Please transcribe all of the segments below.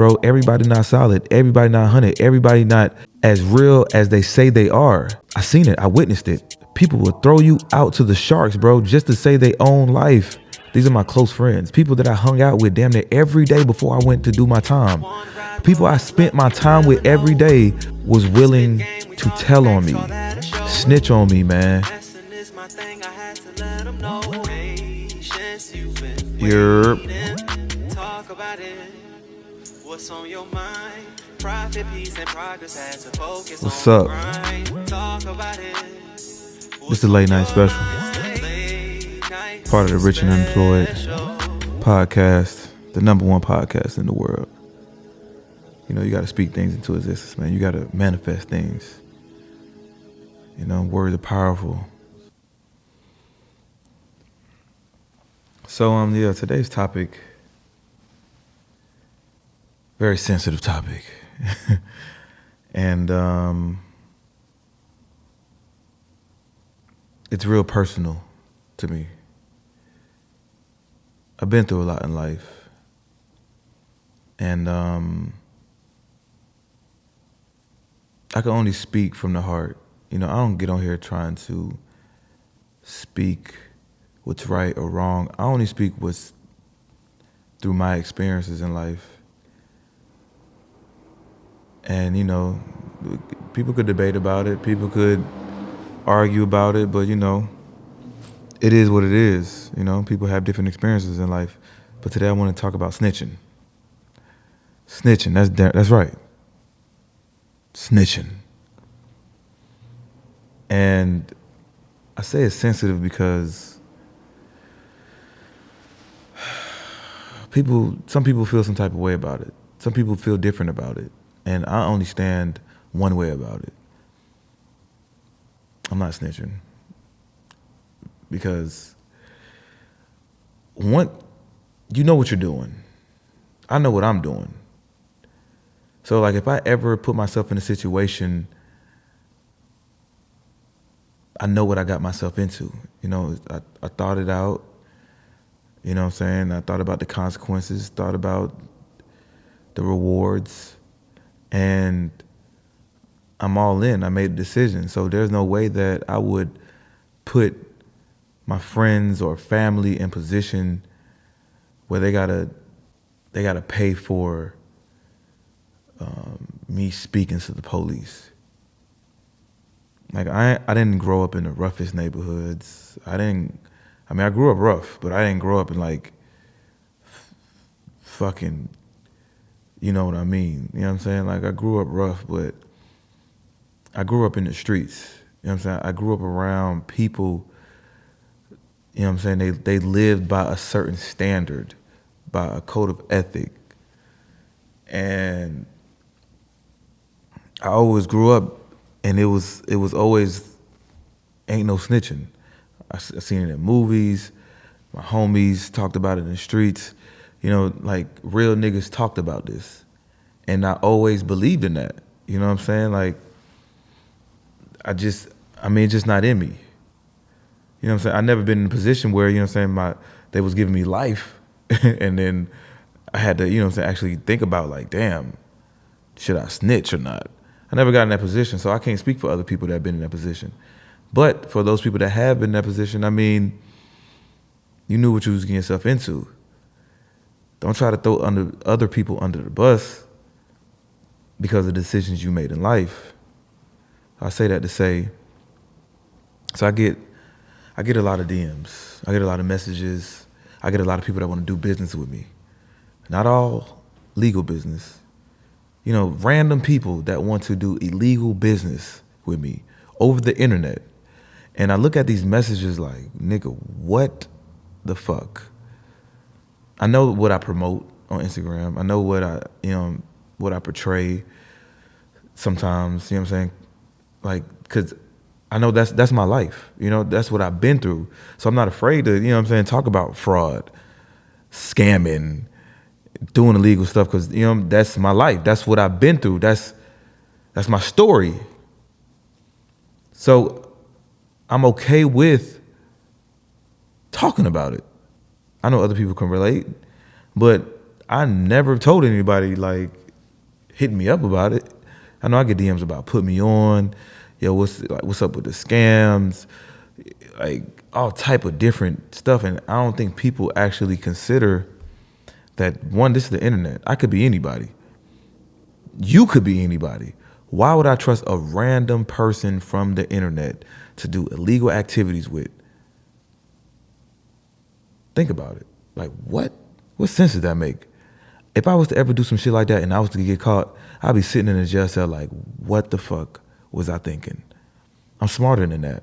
bro, everybody not solid. Everybody not 100. Everybody not as real as they say they are. I seen it. I witnessed it. People will throw you out to the sharks, bro, just to say they own life. These are my close friends. People that I hung out with damn near every day before I went to do my time. People I spent my time with every day was willing to tell on me, snitch on me, man. You're what's on your mind? Profit, peace, and progress has to focus. What's up? Talk about it. This is the late night special. Part of the Rich and Unemployed podcast, the #1 podcast in the world. You know, you got to speak things into existence, man. You got to manifest things. You know, words are powerful. So, yeah, today's topic, very sensitive topic. And it's real personal to me. I've been through a lot in life. And I can only speak from the heart. You know, I don't get on here trying to speak what's right or wrong. I only speak what's through my experiences in life. And, you know, people could debate about it. People could argue about it. But, you know, it is what it is. You know, people have different experiences in life. But today I want to talk about snitching. Snitching, that's right. Snitching. And I say it's sensitive because some people feel some type of way about it. Some people feel different about it. And I only stand one way about it. I'm not snitching. Because you know what you're doing. I know what I'm doing. So like if I ever put myself in a situation, I know what I got myself into. You know, I thought it out. You know what I'm saying? I thought about the consequences, thought about the rewards, and I'm all in. I made a decision. So there's no way that I would put my friends or family in position where they gotta pay for me speaking to the police. Like I didn't grow up in the roughest neighborhoods. I grew up rough, but I didn't grow up in like fucking, you know what I mean? You know what I'm saying? Like I grew up rough, but I grew up in the streets. You know what I'm saying? I grew up around people, you know what I'm saying? They lived by a certain standard, by a code of ethic. And I always grew up and it was always ain't no snitching. I seen it in movies. My homies talked about it in the streets. You know, like real niggas talked about this. And I always believed in that. You know what I'm saying? Like, it's just not in me. You know what I'm saying? I never been in a position where, you know what I'm saying, they was giving me life. And then I had to, you know what I'm saying, actually think about like, damn, should I snitch or not? I never got in that position, so I can't speak for other people that have been in that position. But for those people that have been in that position, I mean, you knew what you was getting yourself into. Don't try to throw other people under the bus because of decisions you made in life. I say that to say, so I get a lot of DMs. I get a lot of messages. I get a lot of people that want to do business with me. Not all legal business. You know, random people that want to do illegal business with me over the internet. And I look at these messages like, nigga, what the fuck? I know what I promote on Instagram. I know what I portray sometimes, you know what I'm saying? Like, cause I know that's my life. You know, that's what I've been through. So I'm not afraid to, you know what I'm saying, talk about fraud, scamming, doing illegal stuff, cause you know, that's my life. That's what I've been through. That's my story. So I'm okay with talking about it. I know other people can relate, but I never told anybody, like, hitting me up about it. I know I get DMs about put me on, yo, what's up with the scams, like all type of different stuff. And I don't think people actually consider that, one, this is the internet. I could be anybody. You could be anybody. Why would I trust a random person from the internet to do illegal activities with? Think about it. Like, what sense does that make? If I was to ever do some shit like that and I was to get caught, I'd be sitting in a jail cell like, what the fuck was I thinking? I'm smarter than that.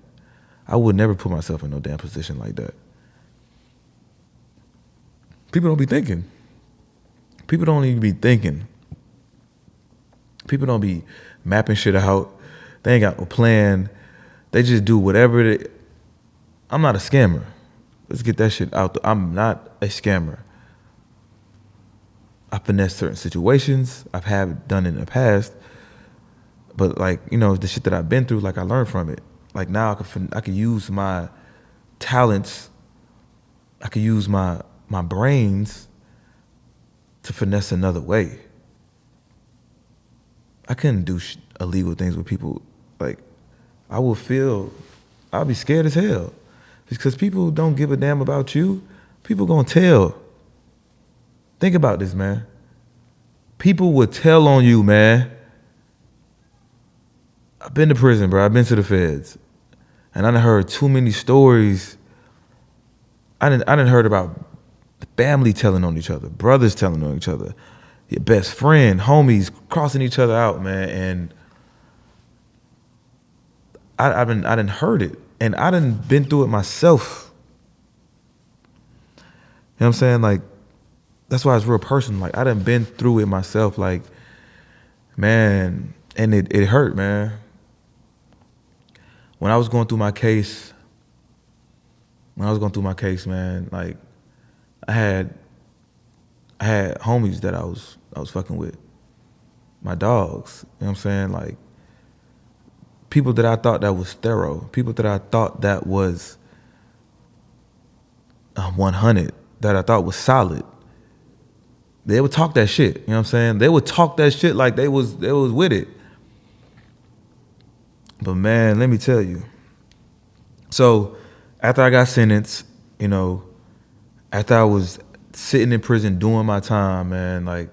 I would never put myself in no damn position like that. People don't be thinking. People don't even be thinking. People don't be mapping shit out. They ain't got no plan. They just do whatever I'm not a scammer. Let's get that shit out. I'm not a scammer. I finesse certain situations. I've done in the past. But like, you know, the shit that I've been through, like I learned from it. Like now I can use my talents. I can use my brains to finesse another way. I couldn't do illegal things with people. Like, I'll be scared as hell. Because people don't give a damn about you. People gonna tell. Think about this, man. People would tell on you, man. I've been to prison, bro. I've been to the feds. And I done heard too many stories. I done heard about family telling on each other, brothers telling on each other, your best friend, homies crossing each other out, man. And I done heard it. And I done been through it myself. You know what I'm saying? Like, that's why it's real personal. Like, I done been through it myself. Like, man, and it hurt, man. When I was going through my case, man, like, I had homies that I was fucking with. My dogs, you know what I'm saying? Like, people that I thought that was thorough, people that I thought that was 100, that I thought was solid. They would talk that shit, you know what I'm saying? They would talk that shit like they was with it. But man, let me tell you. So after I got sentenced, you know, after I was sitting in prison doing my time, man, like,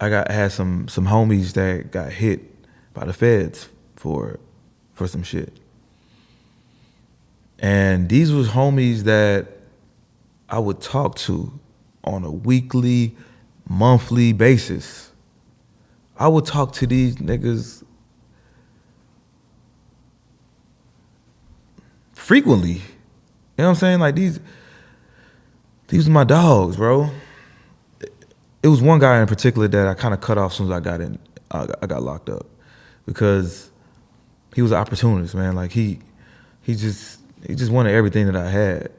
I had some homies that got hit by the feds for some shit. And these was homies that I would talk to on a weekly, monthly basis. I would talk to these niggas frequently. You know what I'm saying? Like, these are my dogs, bro. It was one guy in particular that I kind of cut off as soon as I got locked up, because he was an opportunist, man. Like, he just wanted everything that I had. You know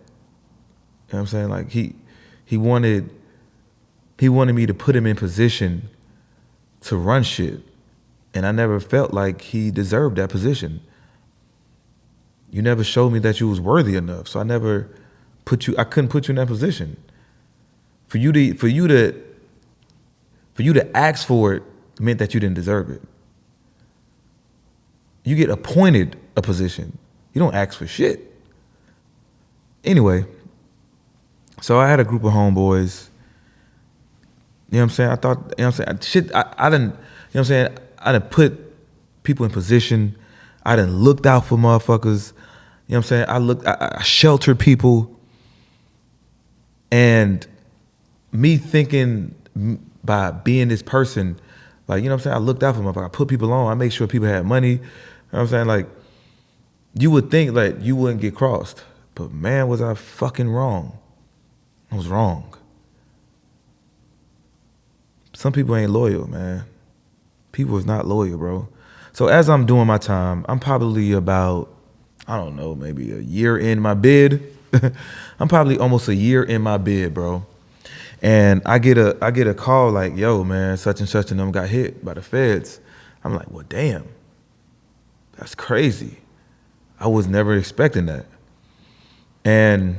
what I'm saying? Like, he wanted me to put him in position to run shit, and I never felt like he deserved that position. You never showed me that you was worthy enough, so I couldn't put you in that position. For you to ask for it meant that you didn't deserve it. You get appointed a position. You don't ask for shit. Anyway, so I had a group of homeboys. You know what I'm saying? I thought, you know what I'm saying? I didn't, you know what I'm saying? I didn't put people in position. I didn't looked out for motherfuckers. You know what I'm saying? I sheltered people. And me thinking by being this person, like, you know what I'm saying? I looked out for motherfuckers. I put people on. I make sure people had money. You know what I'm saying? Like, you would think like you wouldn't get crossed. But man, was I fucking wrong. I was wrong. Some people ain't loyal, man. People is not loyal, bro. So as I'm doing my time, I'm probably about, I don't know, maybe a year in my bid. I'm probably almost a year in my bid, bro. And I get a call like, yo, man, such and them got hit by the feds. I'm like, well, damn. That's crazy. I was never expecting that. And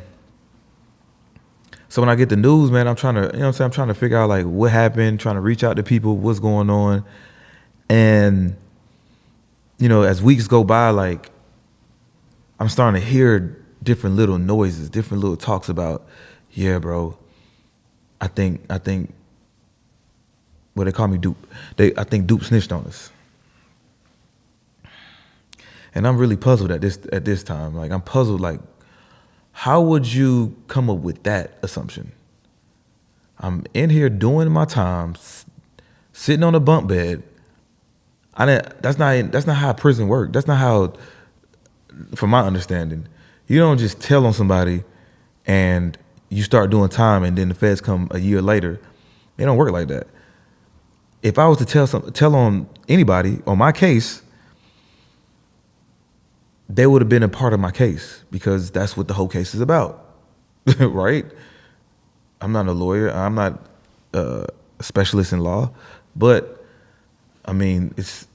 So when I get the news, man, I'm trying to, you know what I'm saying? I'm trying to figure out like what happened, trying to reach out to people, what's going on. And, you know, as weeks go by, like I'm starting to hear different little noises, different little talks about, yeah, bro, I think well, they call me Dupe. I think Dupe snitched on us. And I'm really puzzled at this time. Like I'm puzzled, like, how would you come up with that assumption? I'm in here doing my time, sitting on a bunk bed. That's not how prison works. That's not how, from my understanding, you don't just tell on somebody and you start doing time and then the feds come a year later. It don't work like that. If I was to tell on anybody on my case, they would have been a part of my case because that's what the whole case is about, right? I'm not a lawyer. I'm not a specialist in law, but I mean, it's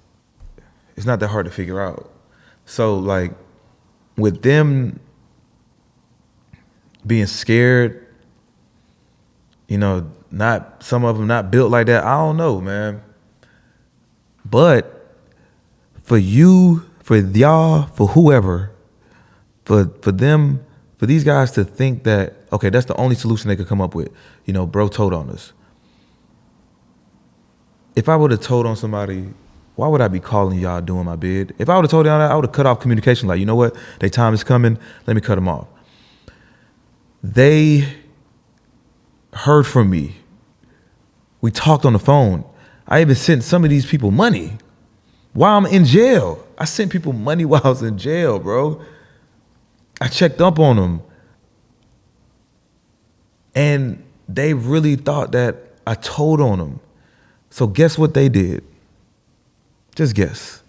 not that hard to figure out. So like with them being scared, you know, not some of them not built like that. I don't know, man. But for you, for y'all, for whoever, for them, for these guys to think that, okay, that's the only solution they could come up with. You know, bro told on us. If I would have told on somebody, why would I be calling y'all doing my bid? If I would have told y'all that, I would have cut off communication. Like, you know what? Their time is coming. Let me cut them off. They heard from me. We talked on the phone. I even sent some of these people money while I'm in jail. I sent people money while I was in jail, bro. I checked up on them. And they really thought that I told on them. So guess what they did? Just guess.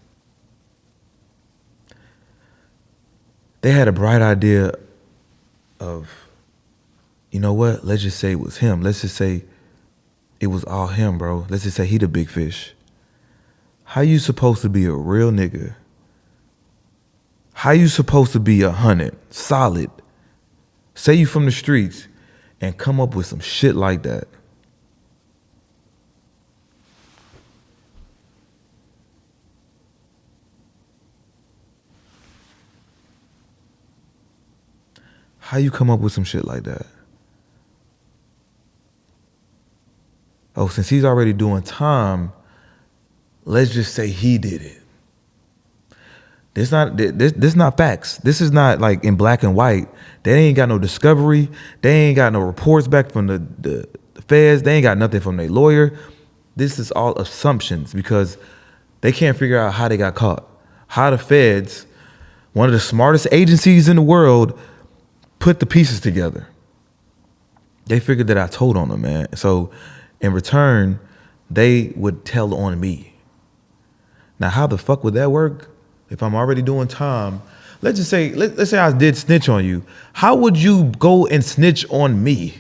They had a bright idea of, you know what? Let's just say it was him. Let's just say it was all him, bro. Let's just say he the big fish. How you supposed to be a real nigga? How you supposed to be 100, solid, say you from the streets, and come up with some shit like that? How you come up with some shit like that? Oh, since he's already doing time, let's just say he did it. This not facts. This is not like in black and white. They ain't got no discovery. They ain't got no reports back from the feds. They ain't got nothing from their lawyer. This is all assumptions because they can't figure out how they got caught. How the feds, one of the smartest agencies in the world, put the pieces together. They figured that I told on them, man. So in return, they would tell on me. Now, how the fuck would that work? If I'm already doing time, let's just say, let's say I did snitch on you. How would you go and snitch on me?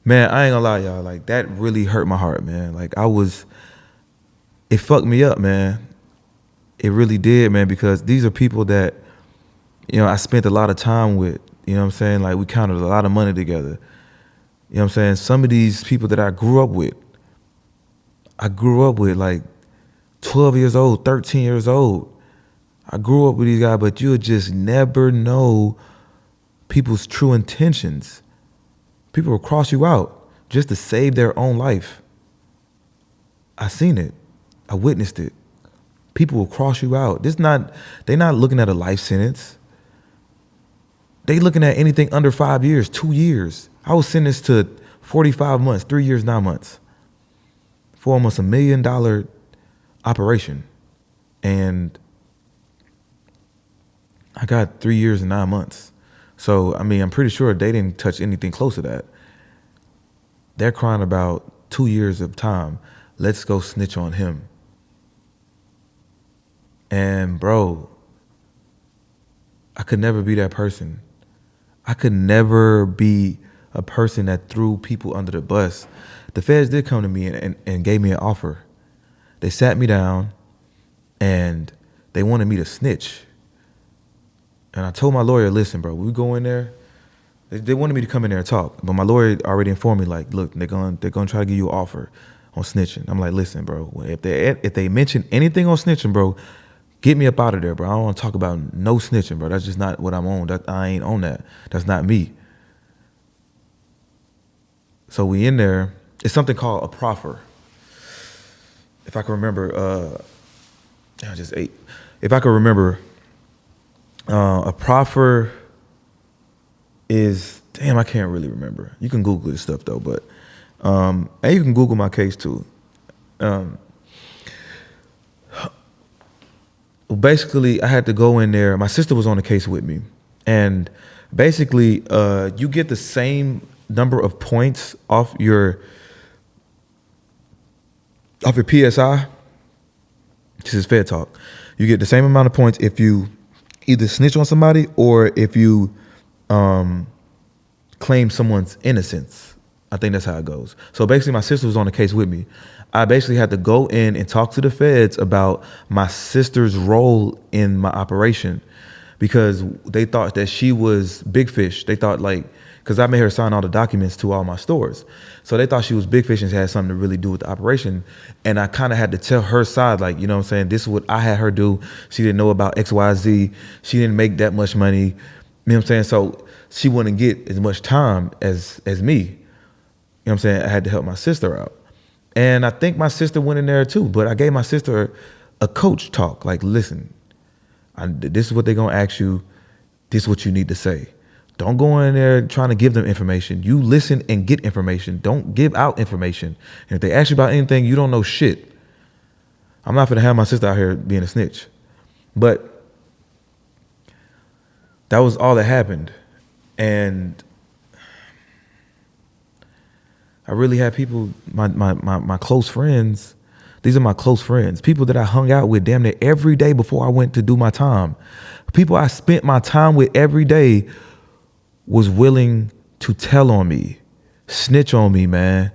Man, I ain't gonna lie, y'all. Like, that really hurt my heart, man. Like, it fucked me up, man. It really did, man, because these are people that, you know, I spent a lot of time with. You know what I'm saying? Like, we counted a lot of money together. You know what I'm saying? Some of these people that I grew up with like 12 years old, 13 years old. I grew up with these guys, but you'll just never know people's true intentions. People will cross you out just to save their own life. I seen it. I witnessed it. People will cross you out. They're not looking at a life sentence. They looking at anything under 5 years, 2 years. I was sentenced to 45 months, 3 years, 9 months for almost $1 million operation. And I got 3 years and 9 months. So, I mean, I'm pretty sure they didn't touch anything close to that. They're crying about 2 years of time. Let's go snitch on him. And bro, I could never be that person. I could never be a person that threw people under the bus. The feds did come to me and gave me an offer. They sat me down and they wanted me to snitch. And I told my lawyer, listen, bro, we go in there, They wanted me to come in there and talk, but my lawyer already informed me, like, look, they're gonna try to give you an offer on snitching. I'm like, listen, bro, if they mention anything on snitching, bro, get me up out of there, bro. I don't want to talk about no snitching, bro. That's just not what I'm on. I ain't on that. That's not me. So we in there. It's something called a proffer. If I can remember, I just ate. If I can remember, a proffer is, damn, I can't really remember. You can Google this stuff though, but and you can Google my case too. Basically, I had to go in there. My sister was on the case with me, and basically, you get the same number of points off your PSI. This is Fed talk. You get the same amount of points if you either snitch on somebody or if you claim someone's innocence. I think that's how it goes. So basically, my sister was on the case with me. I basically had to go in and talk to the feds about my sister's role in my operation because they thought that she was big fish. They thought because I made her sign all the documents to all my stores. So they thought she was big fish and had something to really do with the operation. And I kind of had to tell her side, you know what I'm saying? This is what I had her do. She didn't know about XYZ. She didn't make that much money. You know what I'm saying? So she wouldn't get as much time as me. You know what I'm saying? I had to help my sister out. And I think my sister went in there too, but I gave my sister a coach talk. Like, listen, this is what they're gonna ask you. This is what you need to say. Don't go in there trying to give them information. You listen and get information. Don't give out information. And if they ask you about anything, you don't know shit. I'm not gonna have my sister out here being a snitch. But that was all that happened. And I really had people, my close friends. These are my close friends, people that I hung out with damn near every day before I went to do my time. People I spent my time with every day was willing to tell on me, snitch on me, man.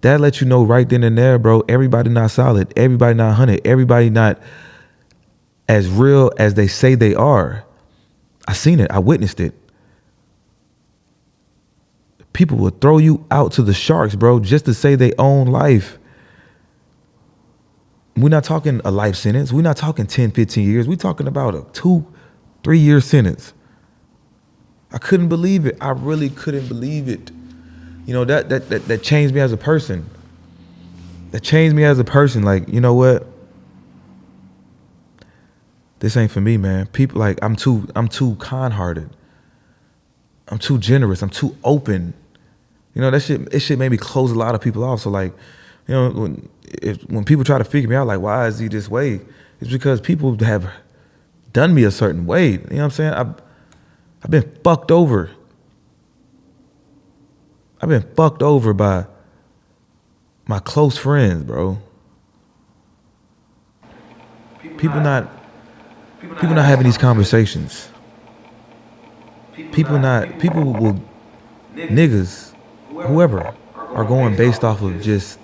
That lets you know right then and there, bro, everybody not solid, everybody not 100, everybody not as real as they say they are. I seen it, I witnessed it. People will throw you out to the sharks, bro, just to say they own life. We're not talking a life sentence. We're not talking 10, 15 years. We're talking about a 2-3 year sentence. I couldn't believe it. I really couldn't believe it. You know, that changed me as a person. That changed me as a person. Like, you know what? This ain't for me, man. People, I'm too kind-hearted. I'm too generous. I'm too open. You know, it shit made me close a lot of people off. So when people try to figure me out, why is he this way? It's because people have done me a certain way. You know what I'm saying? I've been fucked over. I've been fucked over by my close friends, bro. People not having these conversations. People will, niggas, whoever, are going based off of just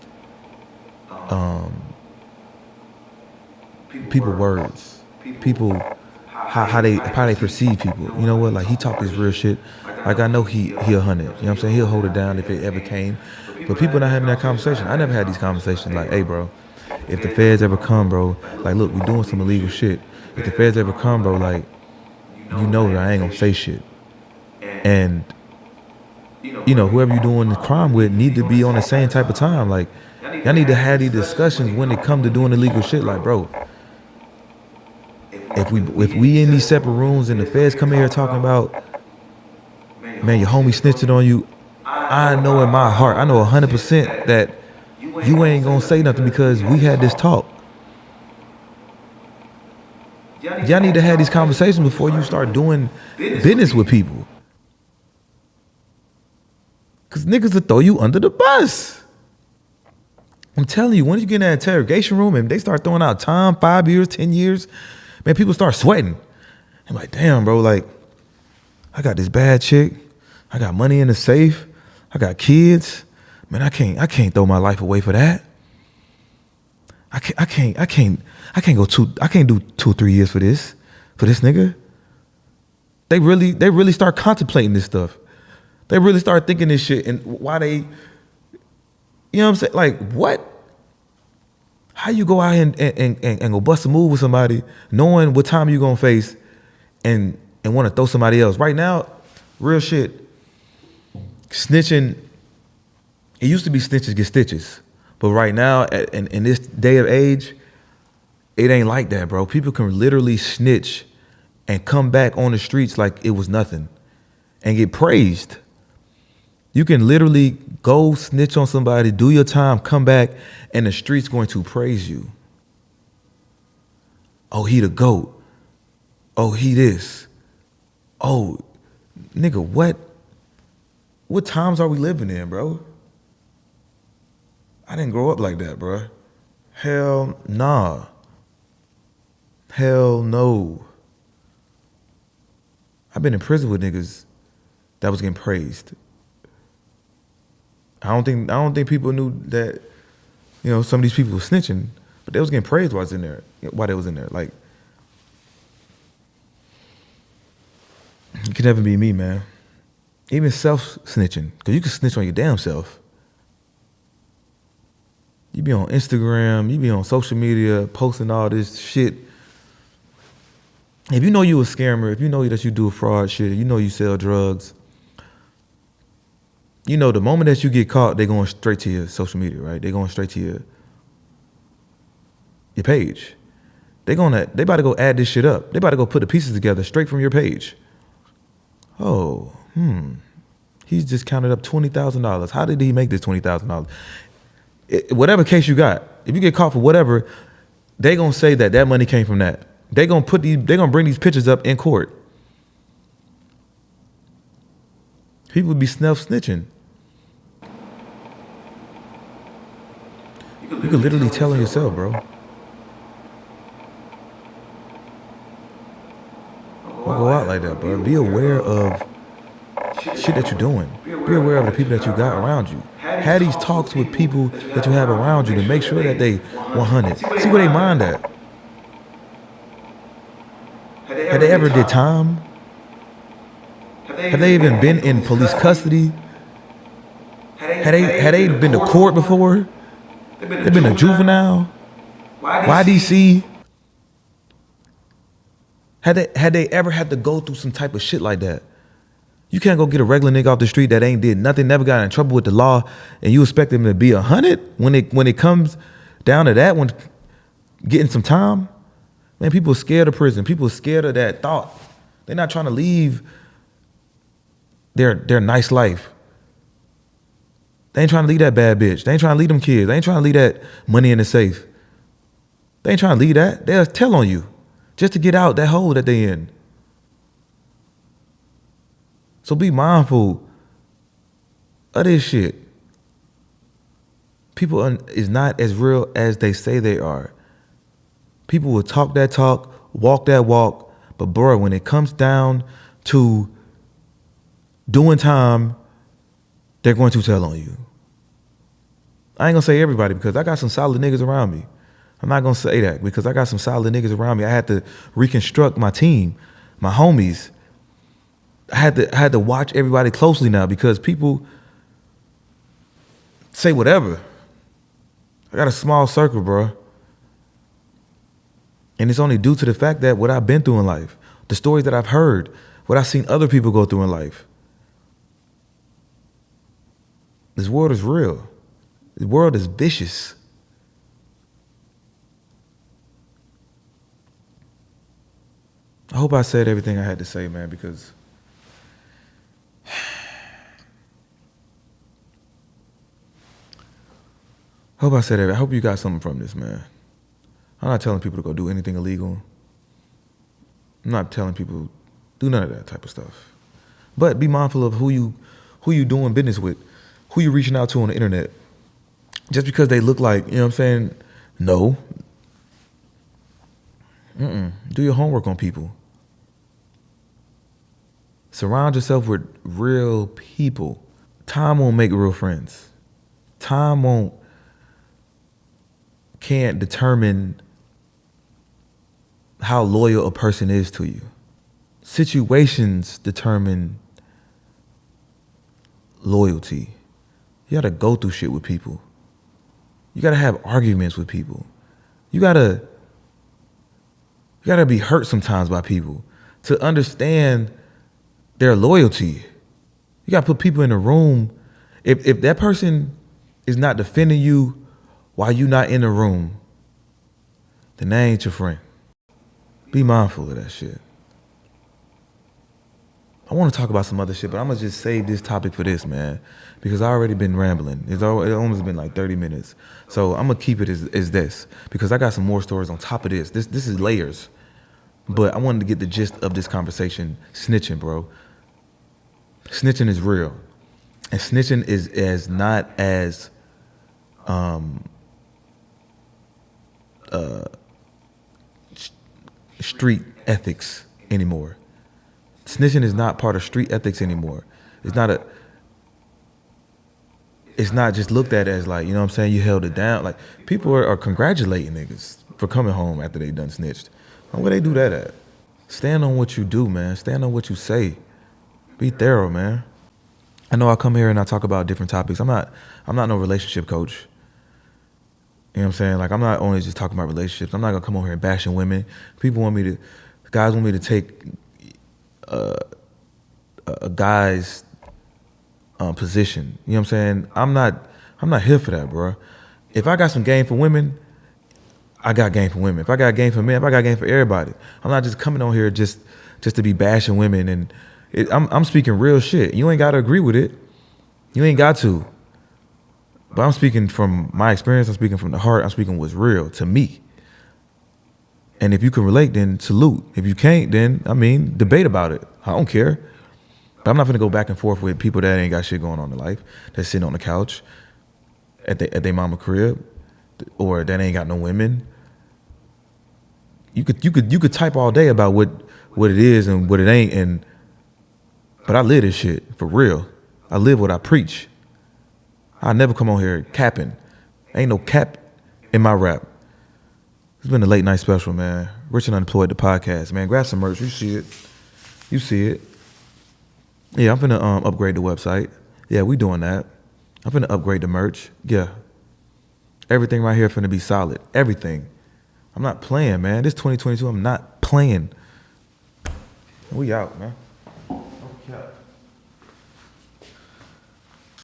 people words, people how they perceive people. You know what? He talk this real shit. I know he'll 100. You know what I'm saying? He'll hold it down if it ever came. But people not having that conversation. I never had these conversations. Hey, bro, if the feds ever come, bro, look, we doing some illegal shit. If the feds ever come, bro, you know that I ain't gonna say shit. And you know, whoever you doing the crime with need to be on the same type of time. Y'all need to have these discussions when it come to doing illegal shit. Bro, if we in these separate rooms and the feds come in here talking about, man, your homie snitched on you, I know in my heart, I know 100% that you ain't gonna say nothing because we had this talk. Y'all need to have these conversations before you start doing business with people. Because niggas will throw you under the bus. I'm telling you, when you get in that interrogation room and they start throwing out time, 5 years, 10 years, man, people start sweating. I'm like, damn, bro, I got this bad chick. I got money in the safe. I got kids. Man, I can't throw my life away for that. I can't do 2 or 3 years for this nigga. They really start contemplating this stuff. They really start thinking this shit and why they, you know what I'm saying? Like, what? How you go out here and go bust a move with somebody knowing what time you gonna face and want to throw somebody else? Right now, real shit, snitching, it used to be snitches get stitches. But right now, in this day of age, it ain't like that, bro. People can literally snitch and come back on the streets like it was nothing and get praised. You can literally go snitch on somebody, do your time, come back, and the street's going to praise you. Oh, he the GOAT. Oh, he this. Oh, nigga, what? What times are we living in, bro? I didn't grow up like that, bro. Hell nah. Hell no. I've been in prison with niggas that was getting praised. I don't think people knew that, you know, some of these people were snitching, but they was getting praised while they was in there. Like, you can never be me, man. Even self-snitching, because you can snitch on your damn self. You be on Instagram, you be on social media, posting all this shit. If you know you a scammer, if you know that you do fraud shit, you know you sell drugs, you know the moment that you get caught, they going straight to your social media, right? They going straight to your page. They about to go add this shit up. They about to go put the pieces together straight from your page. Oh, he's just counted up $20,000. How did he make this $20,000? Whatever case you got, if you get caught for whatever, they gonna say that money came from that. They gonna bring these pictures up in court. People be snitching. You could literally tell on yourself, bro. Don't go out like that, bro. Be aware of shit that you're doing. Be aware of the people that you got around you. Have these talks with people that you have around you to make sure that they 100. See where they mind at. Have they ever did time? Have they even been in police custody? Had they been to court before? They been a juvenile? YDC? Had they ever had to go through some type of shit like that? You can't go get a regular nigga off the street that ain't did nothing, never got in trouble with the law, and you expect them to be 100 when it comes down to that, when getting some time? Man, people are scared of prison. People are scared of that thought. They're not trying to leave their nice life. They ain't trying to leave that bad bitch. They ain't trying to leave them kids. They ain't trying to leave that money in the safe. They ain't trying to leave that. They'll tell on you just to get out that hole that they in. So be mindful of this shit. People is not as real as they say they are. People will talk that talk, walk that walk, but bro, when it comes down to doing time, they're going to tell on you. I ain't gonna say everybody because I got some solid niggas around me. I'm not gonna say that because I got some solid niggas around me. I had to reconstruct my team, my homies. I had to watch everybody closely now because people say whatever. I got a small circle, bro. And it's only due to the fact that what I've been through in life, the stories that I've heard, what I've seen other people go through in life. This world is real. This world is vicious. I hope I said everything I had to say, man, because I hope you got something from this, man. I'm not telling people to go do anything illegal. I'm not telling people do none of that type of stuff. But be mindful of who you doing business with, who you reaching out to on the internet. Just because they look like, you know what I'm saying? No. Do your homework on people. Surround yourself with real people. Time won't make real friends. Time can't determine how loyal a person is to you. situations determine loyalty. You gotta go through shit with people. You gotta have arguments with people. You gotta be hurt sometimes by people to understand their loyalty. You gotta put people in a room. If that person is not defending you while you not in the room, then they ain't your friend. Be mindful of that shit. I want to talk about some other shit, but I'm gonna just save this topic for this, man, because I already been rambling. It almost been like 30 minutes. So I'm gonna keep it as this, because I got some more stories on top of this. This is layers. But I wanted to get the gist of this conversation. Snitching, bro. Snitching is real. And snitching is not as street ethics anymore. Snitching is not part of street ethics anymore. It's not just looked at as like, you know what I'm saying, you held it down. Like, people are congratulating niggas for coming home after they done snitched. Where they do that at? Stand on what you do, man. Stand on what you say. Be thorough, man. I know I come here and I talk about different topics. I'm not no relationship coach. You know what I'm saying? Like, I'm not only just talking about relationships. I'm not gonna come over here and bashing women. Guys want me to take a guy's position. You know what I'm saying? I'm not here for that, bro. If I got some game for women, I got game for women. If I got game for men, if I got game for everybody. I'm not just coming on here just to be bashing women. And I'm speaking real shit. You ain't got to agree with it. You ain't got to. But I'm speaking from my experience. I'm speaking from the heart. I'm speaking what's real to me. And if you can relate, then salute. If you can't, then, debate about it. I don't care. But I'm not going to go back and forth with people that ain't got shit going on in life, that's sitting on the couch at their mama crib, or that ain't got no women. You could type all day about what it is and what it ain't, but I live this shit for real. I live what I preach. I never come on here capping. Ain't no cap in my rap. It's been a late night special, man. Rich and Unemployed, the podcast, man. Grab some merch. You see it. Yeah, I'm finna upgrade the website. Yeah, we doing that. I'm finna upgrade the merch. Yeah. Everything right here finna be solid. Everything. I'm not playing, man. This 2022, I'm not playing. We out, man. Okay.